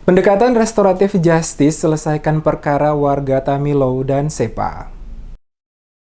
Pendekatan restoratif justice selesaikan perkara warga Tamilo dan Sepa.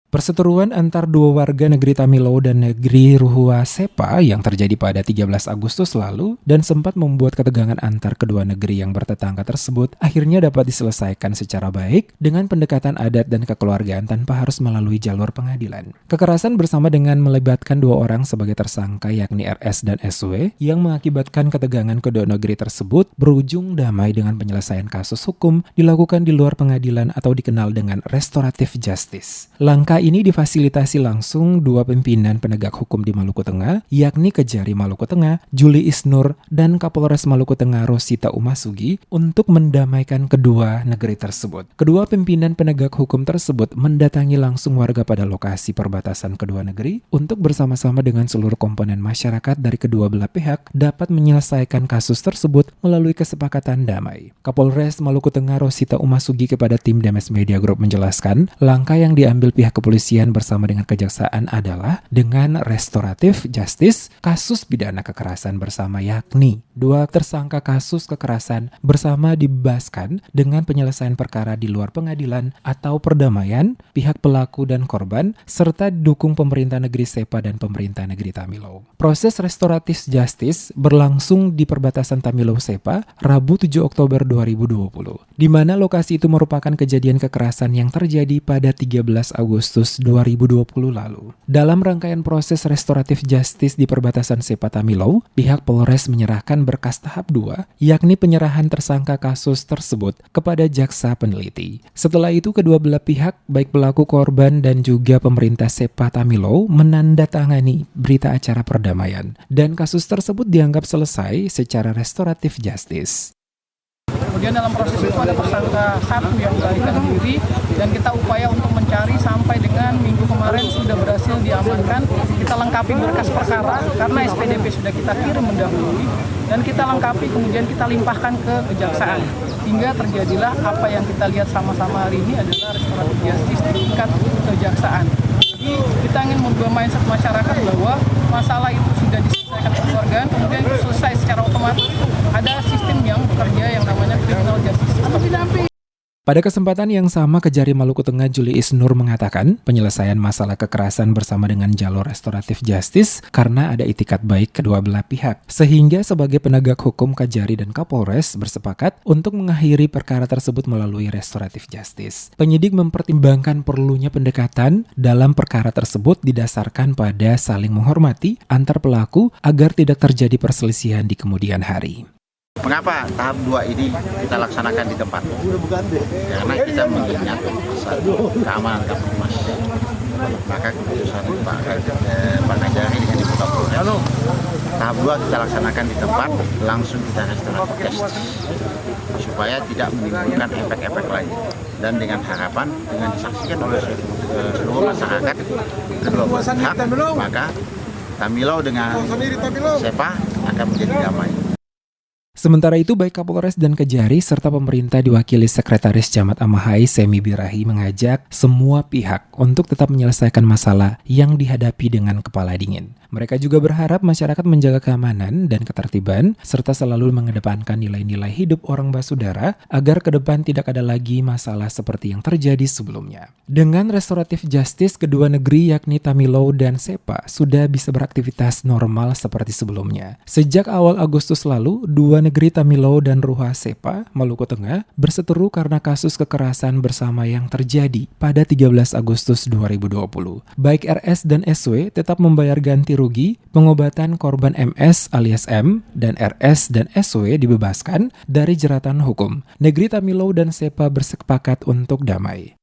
Perseteruan antar dua warga negeri Tamilo dan negeri Ruhua Sepa yang terjadi pada 13 Agustus lalu dan sempat membuat ketegangan antar kedua negeri yang bertetangga tersebut akhirnya dapat diselesaikan secara baik dengan pendekatan adat dan kekeluargaan tanpa harus melalui jalur pengadilan. Kekerasan bersama dengan melibatkan dua orang sebagai tersangka yakni RS dan SW yang mengakibatkan ketegangan kedua negeri tersebut berujung damai dengan penyelesaian kasus hukum dilakukan di luar pengadilan atau dikenal dengan restoratif justice. Langkah ini difasilitasi langsung dua pimpinan penegak hukum di Maluku Tengah, yakni Kejari Maluku Tengah, Juli Isnur, dan Kapolres Maluku Tengah Rosita Umasugi untuk mendamaikan kedua negeri tersebut. Kedua pimpinan penegak hukum tersebut mendatangi langsung warga pada lokasi perbatasan kedua negeri untuk bersama-sama dengan seluruh komponen masyarakat dari kedua belah pihak dapat menyelesaikan kasus tersebut melalui kesepakatan damai. Kapolres Maluku Tengah Rosita Umasugi kepada tim Demes Media Group menjelaskan, langkah yang diambil pihak kepolisian bersama dengan kejaksaan adalah dengan restoratif justice kasus pidana kekerasan bersama, yakni dua tersangka kasus kekerasan bersama dibebaskan dengan penyelesaian perkara di luar pengadilan atau perdamaian pihak pelaku dan korban serta didukung pemerintah negeri Sepa dan pemerintah negeri Tamilo. Proses restoratif justice berlangsung di perbatasan Tamilo Sepa Rabu 7 Oktober 2020, di mana lokasi itu merupakan kejadian kekerasan yang terjadi pada 13 Agustus 2020 lalu. Dalam rangkaian proses restoratif justice di perbatasan Sepa Tamilo, pihak Polres menyerahkan berkas tahap 2, yakni penyerahan tersangka kasus tersebut kepada jaksa peneliti. Setelah itu kedua belah pihak, baik pelaku korban dan juga pemerintah Sepa Tamilo menandatangani berita acara perdamaian dan kasus tersebut dianggap selesai secara restoratif justice. Kemudian dalam proses itu ada tersangka satu yang melarikan diri dan kita upaya untuk mencari sampai dengan minggu kemarin sudah berhasil diamankan. Kita lengkapi berkas perkara karena SPDP sudah kita kirim mendahului dan kita lengkapi kemudian kita limpahkan ke kejaksaan. Hingga terjadilah apa yang kita lihat sama-sama hari ini adalah restoratif justice di tingkat kejaksaan. Jadi kita ingin merubah mindset masyarakat bahwa masalah itu sudah diselesaikan kekeluargaan, kemudian selesai secara otomatis. Ada sistem yang bekerja yang namanya criminal justice system. Pada kesempatan yang sama, Kejari Maluku Tengah Juli Isnur mengatakan penyelesaian masalah kekerasan bersama dengan jalur restoratif justice karena ada itikat baik kedua belah pihak. Sehingga sebagai penegak hukum, Kejari dan Kapolres bersepakat untuk mengakhiri perkara tersebut melalui restoratif justice. Penyidik mempertimbangkan perlunya pendekatan dalam perkara tersebut didasarkan pada saling menghormati antar pelaku agar tidak terjadi perselisihan di kemudian hari. Mengapa tahap 2 ini kita laksanakan di tempat? Karena kita mengingat keamanan Kapolres. Maka keputusan Pak Kejari dengan Ibu Kapolres, tahap 2 kita laksanakan di tempat, langsung kita restoratif justice supaya tidak menimbulkan efek-efek lain. Dan dengan harapan dengan disaksikan oleh seluruh masyarakat kedua pihak, maka Tamilo dengan Sepa akan menjadi damai. Sementara itu, baik Kapolres dan Kejari serta pemerintah diwakili Sekretaris Camat Amahai Semi Birahi mengajak semua pihak untuk tetap menyelesaikan masalah yang dihadapi dengan kepala dingin. Mereka juga berharap masyarakat menjaga keamanan dan ketertiban serta selalu mengedepankan nilai-nilai hidup orang basudara agar ke depan tidak ada lagi masalah seperti yang terjadi sebelumnya. Dengan restoratif justice, kedua negeri yakni Tamilo dan Sepa sudah bisa beraktivitas normal seperti sebelumnya. Sejak awal Agustus lalu, dua negeri Tamilo dan Ruhua Sepa, Maluku Tengah, berseteru karena kasus kekerasan bersama yang terjadi pada 13 Agustus 2020. Baik RS dan SW tetap membayar ganti rugi, pengobatan korban MS alias M, dan RS dan SW dibebaskan dari jeratan hukum. Negeri Tamilo dan Sepa bersepakat untuk damai.